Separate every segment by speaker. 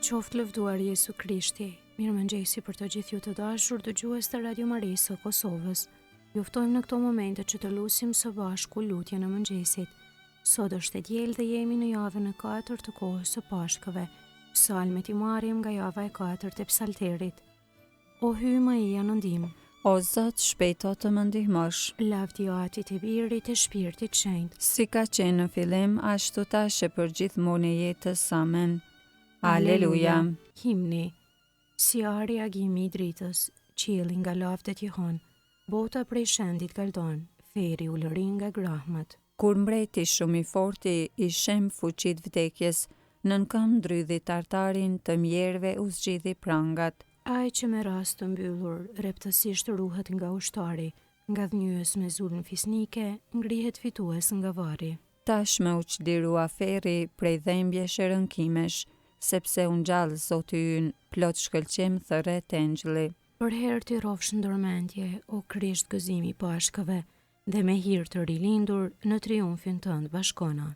Speaker 1: Qoftë lëvduar Jesu Krishti. Mirëmëngjesi për të gjithë ju të dashur dëgjues të Radio Marisë së Kosovës. Ju ftojmë në këto momente që të lutim së bashku lutjen e mëngjesit. Sot është e diel dhe jemi në javën e 4 të kohës së Pashkëve. Psalmet i marrim nga java e 4 të psalterit. O hy më ija në ndihmë.
Speaker 2: O Zot, shpejto të më ndihmosh.
Speaker 1: Lavdi Atit e Birit e Shpirtit Shenjtë.
Speaker 2: Si ka qenë në fillim, ashtu tash e për gjithmonë e jetës. Amen. Aleluja.
Speaker 1: Himni. Si ari agimi i dritës, qielli nga lavdet i hon, bota prej shëndit galdon, feri u lërin nga grahmet.
Speaker 2: Kur mbreti shumë i forti i shem fuqit vdekjes, nën këmbë ndrydhi tartarin të mjerve u zgjidhi prangat.
Speaker 1: Ai që me rast të mbyllur, reptësisht ruhet nga ushtari, nga dhënjës me zulm fisnike, ngrihet fitues nga varri.
Speaker 2: Tash me u çlirua feri prej dhembje shërënkimesh, sepse unë gjallë Zoti ynë, plot shkëlqim thërret engjëlli.
Speaker 1: Për herë ti rofsh ndërmendje, o Krisht gëzimi i Pashkëve, dhe me hir të rilindur në triumfin tënd bashkona.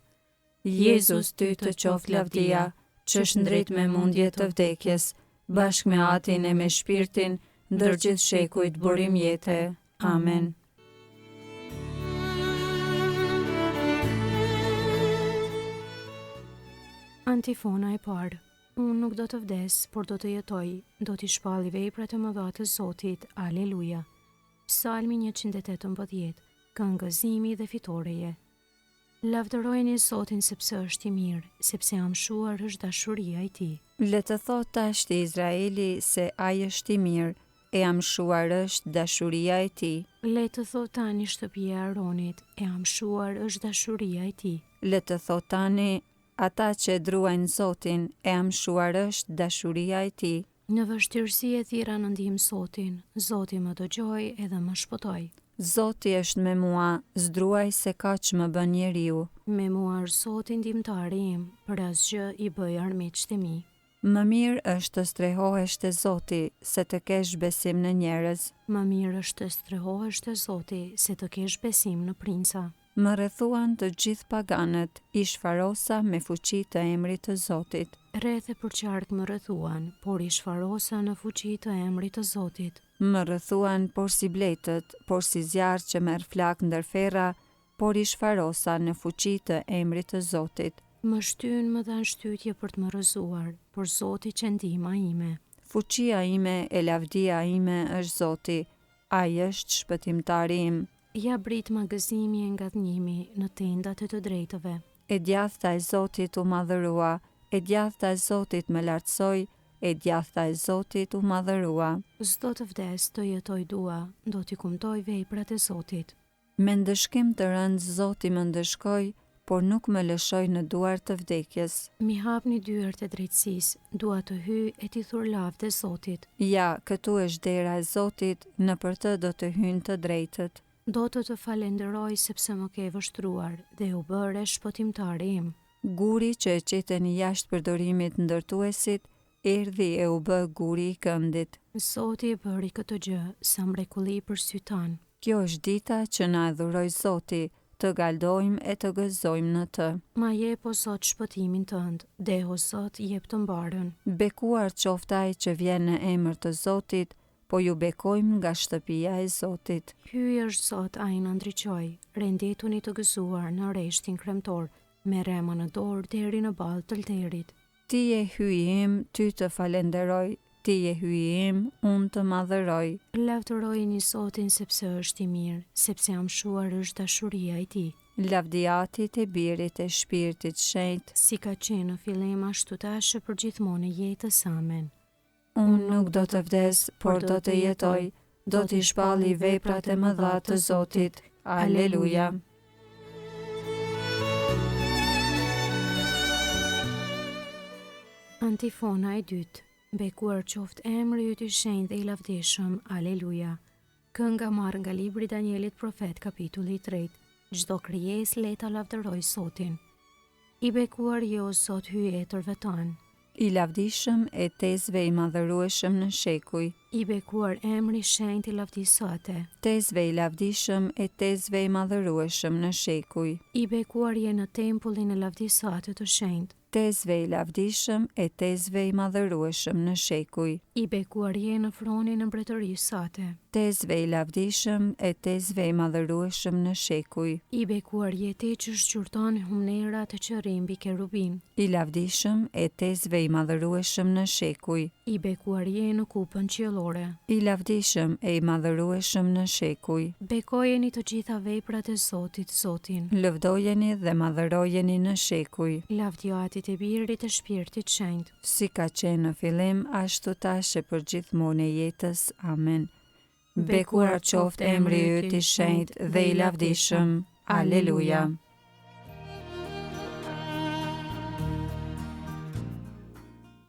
Speaker 2: Jezus ty të qoft lavdia, që shndrit me mundje të vdekjes, bashkë me Atin e me Shpirtin, ndër gjithë shekujt burim jete. Amen.
Speaker 1: Antifona e parë. Unë nuk do të vdes, por do të jetoj, do t'i shpalli veprat e mëdha të Zotit. Aleluja. Psalmi 118, këngëzimi dhe fitoreje. Lavdërojeni Zotin sepse është i mirë, sepse amshuar është dashuria e tij.
Speaker 2: Le të thotë tash Izraeli se ai është i mirë, e amshuar është dashuria e tij.
Speaker 1: Le të thotë tani shtëpia e Aronit, e amshuar është dashuria e tij.
Speaker 2: Le të thotë tani ata që druajnë Zotin, e amshuar është dashuria e tij.
Speaker 1: Në vështirësi e thira në ndihmë Zotin, Zoti më dëgjoi edhe më shpëtoi.
Speaker 2: Zoti është me mua, zdruaj se kaq më bën njeriu.
Speaker 1: Me mua është Zoti ndihmëtari im, për asgjë i bëj armiqtë mi.
Speaker 2: Më mirë është të strehohesh te Zoti, se të kesh besim në njerëz.
Speaker 1: Më mirë është të strehohesh te Zoti, se të kesh besim në princa.
Speaker 2: Më rrethuan të gjithë paganët, i shfarosa me fuqi të emrit të Zotit.
Speaker 1: Rreth e përqark më rrethuan, por i shfarosa në fuqi të emrit të Zotit.
Speaker 2: Më rrethuan por si bletët, por si zjarr që merr flak ndër ferra, por i shfarosa në fuqi të emrit të Zotit.
Speaker 1: Më shtyn më dhan shtytje për të më rrëzuar, por Zoti që ndihma ime.
Speaker 2: Fuqia ime e lavdia ime është Zoti, ai është shpëtimtari im.
Speaker 1: Ja brit magëzimi e ngadhnimi në tendat e të drejtëve.
Speaker 2: E djathta e Zotit u madhërua, e djathta e Zotit më lartësoi, e djathta e Zotit u madhërua.
Speaker 1: S'do të vdes, të jetoj dua, do t'i kumtoj veprat e Zotit.
Speaker 2: Me ndëshkim të rënd Zoti më ndëshkoi, por nuk më lëshoi në duar të vdekjes.
Speaker 1: Mi hapni dyert e drejtësisë, dua të hyj e t'i thur lavd e Zotit.
Speaker 2: Ja, këtu është dera e Zotit, nëpër të do të hyjnë të drejtët.
Speaker 1: Do të falenderoj sepse më ke vështruar dhe u bëre shpëtimtari im.
Speaker 2: Guri që e qeteni jashtë përdorimit ndërtuesit, erdhi e u bë guri i këndit.
Speaker 1: Zoti e bëri këtë gjë, sa mrekulli për sy tan.
Speaker 2: Kjo është dita që na adhuroj Zoti, të galdojmë e të gëzojmë në të.
Speaker 1: Ma jep o Zot shpëtimin tënd, dhe o Zot jep të mbarën.
Speaker 2: Bekuar qoftë ai që vjen në emër të Zotit, po ju bekojmë nga shtëpia e Zotit.
Speaker 1: Hyj është Zot ai na ndriçoj, rendetuni të gëzuar në rreshtin kremtor, me rema në dorë deri në ballë të lterit.
Speaker 2: Ti je hyji im, ty të falenderoj, ti je hyji im, unë të madhëroj.
Speaker 1: Lavdërojeni Zotin sepse është i mirë, sepse amshuar është dashuria e tij.
Speaker 2: Lavdi Atit e Birit e Shpirtit Shenjtë,
Speaker 1: si ka qenë në fillim ashtu tash e për gjithmonë e jetës. Amen.
Speaker 2: Unë nuk do të vdes, por do të jetoj, do t'i shpalli veprat e mëdha të Zotit. Aleluja.
Speaker 1: Antifona e dytë. Bekuar qoftë emri yt i shenjtë dhe i lavdishëm. Aleluja. Kënga marrë nga libri i Danielit profet kapitulli 3. Çdo krijesë le ta lavdëroj Zotin. I bekuar je o Zot hyjetërve tanë.
Speaker 2: I lavdishëm e tezve i madhërueshëm në shekuj.
Speaker 1: I bekuar emri shenjtë i lavdisë sate.
Speaker 2: Tezve i lavdishëm e tezve i madhërueshëm në shekuj.
Speaker 1: I bekuar je në tempullin e lavdisë sate të shenjtë.
Speaker 2: Tezve i lavdishëm e tezve i madhërueshëm në shekuj.
Speaker 1: I bekuar je në fronin e mbretërisë sate.
Speaker 2: Tezve i lavdishëm e tezve i madhërueshëm në shekuj.
Speaker 1: I bekuar je ti që shqyrton humnerat e qërim mbi kerubin.
Speaker 2: I lavdishëm e tezve i madhërueshëm në shekuj.
Speaker 1: I bekuar je në kupën qiellore.
Speaker 2: I lavdishëm e i madhërueshëm në shekuj.
Speaker 1: Bekojeni të gjitha veprat e Zotit, Zotin.
Speaker 2: Lëvdojeni dhe madhërojeni në shekuj.
Speaker 1: Lavdjatit e Birit e Shpirtit Shenjtë.
Speaker 2: Si ka qenë në fillim, ashtu tash e për gjithmonë e jetës. Amen. Bekuar qoftë emri yt i shenjtë dhe i lavdishëm. Aleluja.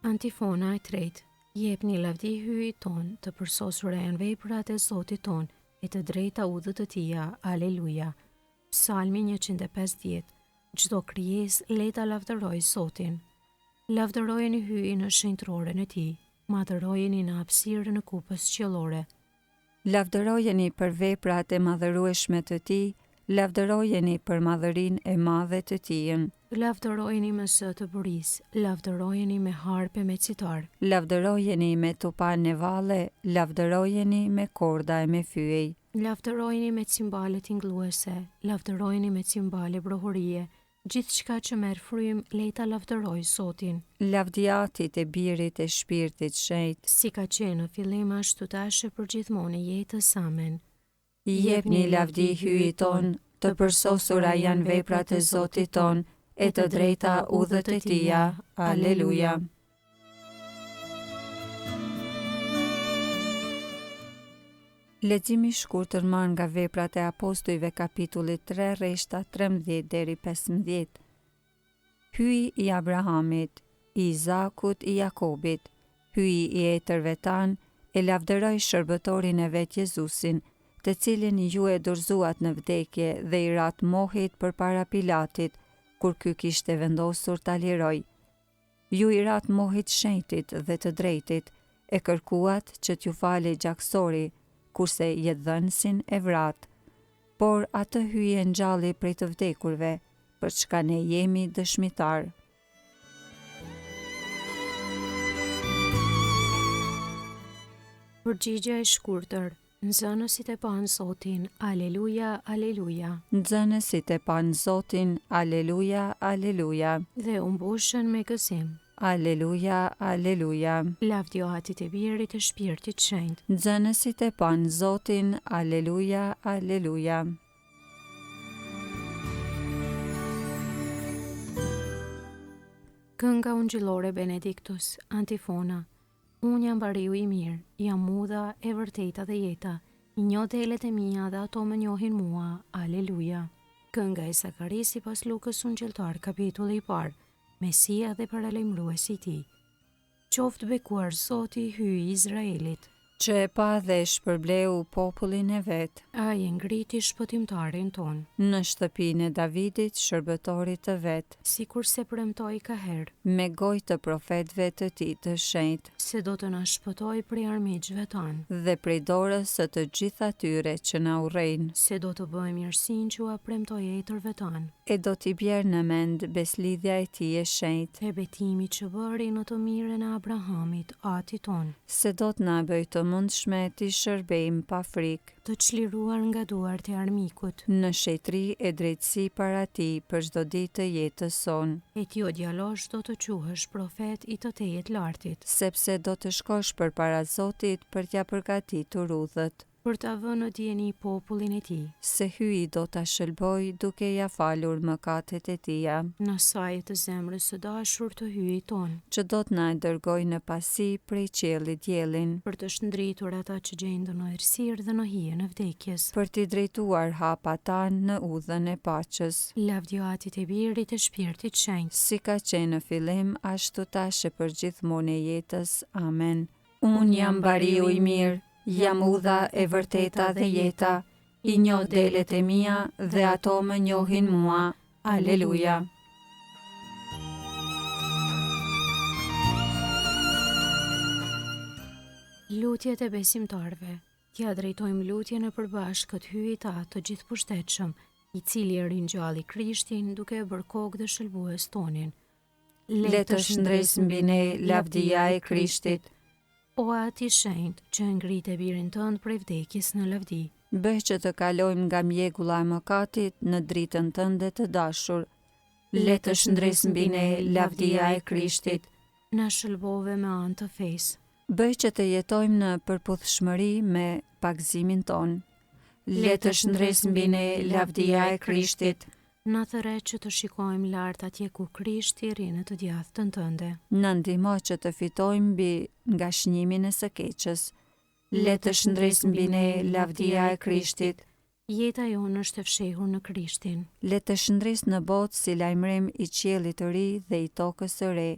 Speaker 1: Antifona e tretë. Jepni lavdi hyjit ton, të përsosur janë veprat e Zotit ton, e të drejta udhët të tija. Aleluja. Psalmi 150. Çdo krijesë le ta lavdërojë Zotin. Lavdërojeni hyjin në shenjtroren e tij. Madhërojeni në hapësirën e kupës qiellore.
Speaker 2: Lavdërojeni për veprat e madhërueshme të tij, lavdërojeni për madhërinë e madhe të tij.
Speaker 1: Lavdërojeni me zë të burisë, lavdërojeni me harpe me citar.
Speaker 2: Lavdërojeni me tupan e valle, lavdërojeni me korda e me fyej.
Speaker 1: Lavdërojeni me cimbale tingëlluese, lavdërojeni me cimbale brohorie. Gjithçka që merr frym, le ta lavdëroj Zotin.
Speaker 2: Lavdjatit e Birit e Shpirtit Shenjtë,
Speaker 1: Si ka qenë në fillim ashtu tash e përgjithmonë e jetës. Amen.
Speaker 2: jepni lavdi hyjit ton, të përsosura janë veprat e Zotit ton, e të drejta udhët e tija. Aleluja. Leximi i shkurtër marrë nga Veprat e Apostujve kapitulli 3 rreshta 13 deri 15. Hyi i Abrahamit, i Izakut, i Jakobit, hyi i etërve tan, e lavdëroi shërbëtorin e vet Jezusin, të cilin ju e dorëzuat në vdekje dhe i rat mohit përpara Pilatit, kur ky kishte vendosur ta liroj. Ju i rat mohit shenjtit dhe të drejtit, e kërkuat që t'ju falej gjaksori, kurse jetëdhënësin e vrat. Por atë hyi e ngjalli prej të vdekurve, për çka ne jemi dëshmitar.
Speaker 1: Përgjigja e shkurtër. Nxënësit e panë Zotin. Aleluja, aleluja.
Speaker 2: Nxënësit e panë Zotin, aleluja, aleluja.
Speaker 1: Dhe u mbushën me gëzim.
Speaker 2: Aleluja, aleluja.
Speaker 1: Lavdjatit e Birit e Shpirtit Shenjtë.
Speaker 2: Nxënësit e panë Zotin, aleluja, aleluja.
Speaker 1: Kënga ungjillore Benediktus. Antifona. Unë jam bariu i mirë, jam mudha e vërteta dhe jeta, i njoh delet e mia dhe ato më njohin mua. Aleluja. Kënga e Zakarisi pas Lukës ungjilltar kapitulli i parë. Mesia dhe paralajmëruesi i tij. Qoftë bekuar Zoti i hyj i Izraelit,
Speaker 2: Që e pa dhe shpërbleu popullin e vet,
Speaker 1: ai e ngriti shpëtimtarin ton,
Speaker 2: në shtëpinë e Davidit, shërbëtorit të vet,
Speaker 1: sikur se premtoi ka herë,
Speaker 2: me gojë të profetëve të tij të shenjtë,
Speaker 1: se do të na shpëtoj prej armiqve tanë,
Speaker 2: dhe prej dorës së të gjithë atyre që na urrejnë,
Speaker 1: se do të bëjë mirësinë që ua premtoi etërve tanë,
Speaker 2: e do t'i bjerë në mend beslidhja e tij e shenjtë,
Speaker 1: e betimi që bëri në të mirën e Abrahamit, ati ton,
Speaker 2: se do t'na bëj të mundshme t'i shërbejmë pa frikë,
Speaker 1: të çliruar nga duart e armikut,
Speaker 2: në shetri e drejtësi para tij për çdo ditë të jetës sonë,
Speaker 1: e ti o djalosh do të quhesh profet i të tejet lartit,
Speaker 2: sepse do të shkosh përpara Zotit për t'ja përgatitur rrugët,
Speaker 1: për ta vënë në dieni popullin e tij,
Speaker 2: se hyi do ta shëlboj duke ja falur mëkatet e tija,
Speaker 1: në sajë të zemrës së dashur të hyjit ton,
Speaker 2: që do t'na dërgoj në pasi prej qiellit diellin,
Speaker 1: për të shndritur ata që gjenden në errësirë dhe në hijen e vdekjes.
Speaker 2: për t'i drejtuar hapa tanë në udhën e paqes,
Speaker 1: Lavdjatit e Birit e Shpirtit Shenjtë.
Speaker 2: si ka qenë në fillim, ashtu tash e për gjithmonë e jetës. Amen. Unë jam bariu i mirë, jam udha e vërteta dhe jeta, i njoh delet e mia dhe ato më njohin mua. Aleluja.
Speaker 1: Lutjet e besimtarve. T'ja drejtojmë lutjen e përbashkët hyjit të gjithëpushtetshëm, i cili e ringjalli Krishtin duke e bërë kokë dhe shëlbues tonin.
Speaker 2: le të shndres mbi ne lavdia e Krishtit.
Speaker 1: O Ati shenjtë që ngrit e birin tënd prej vdekjes në lavdi,
Speaker 2: Bëj që të kalojmë nga mjegulla e mëkatit në dritën tënde të dashur. Le të shndres mbi ne lavdia e Krishtit.
Speaker 1: na shëlbove me anë të fesë.
Speaker 2: Bëj që të jetojmë në përputhshmëri me pagëzimin ton. Le të shndres mbi ne lavdia e Krishtit.
Speaker 1: Na thërre që të shikojmë lart atje ku Krishti rrinë të djathtën tënde.
Speaker 2: Na ndihmo që të fitojmë mbi nga shënimin e së keqës. Le të shndres mbi ne lavdia e Krishtit.
Speaker 1: Jeta jonë është e fshehur në Krishtin.
Speaker 2: Le të shndres në botë si lajmërim i qiellit të ri dhe i tokës së re.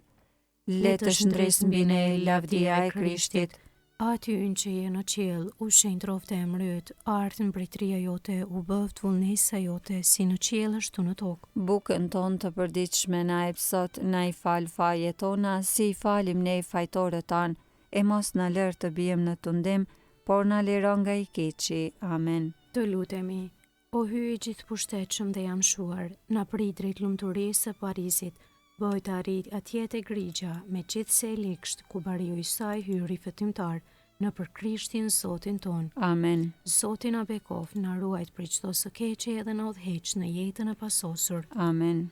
Speaker 2: Le të shndres mbi ne lavdia e Krishtit.
Speaker 1: Aty ynë që je në qiell, u shenjtë rofte e mryt, ardhën mbretëria jote, u bëft vullnesa jote, si në qiell ashtu në tokë.
Speaker 2: Bukën tonë të përditshme na e sot, na i fal fajet tona, si i falim ne fajtorët tanë, e mos na lër të bijem në tundim, por na liro nga i keqi. Amen.
Speaker 1: Të lutemi, o hyj i gjithë pushtetshëm dhe jam shuar, na prit drejt lumturisë së Parizit, bëj të arrit atje te grigja, me gjithse e likësht, ku bariu i saj hyri fëtimtar, në për Krishtin Zotin ton.
Speaker 2: Amen.
Speaker 1: Zoti na bekof, na ruajt për çdo së keqe edhe na udhëheq në jetën e pasosur.
Speaker 2: Amen.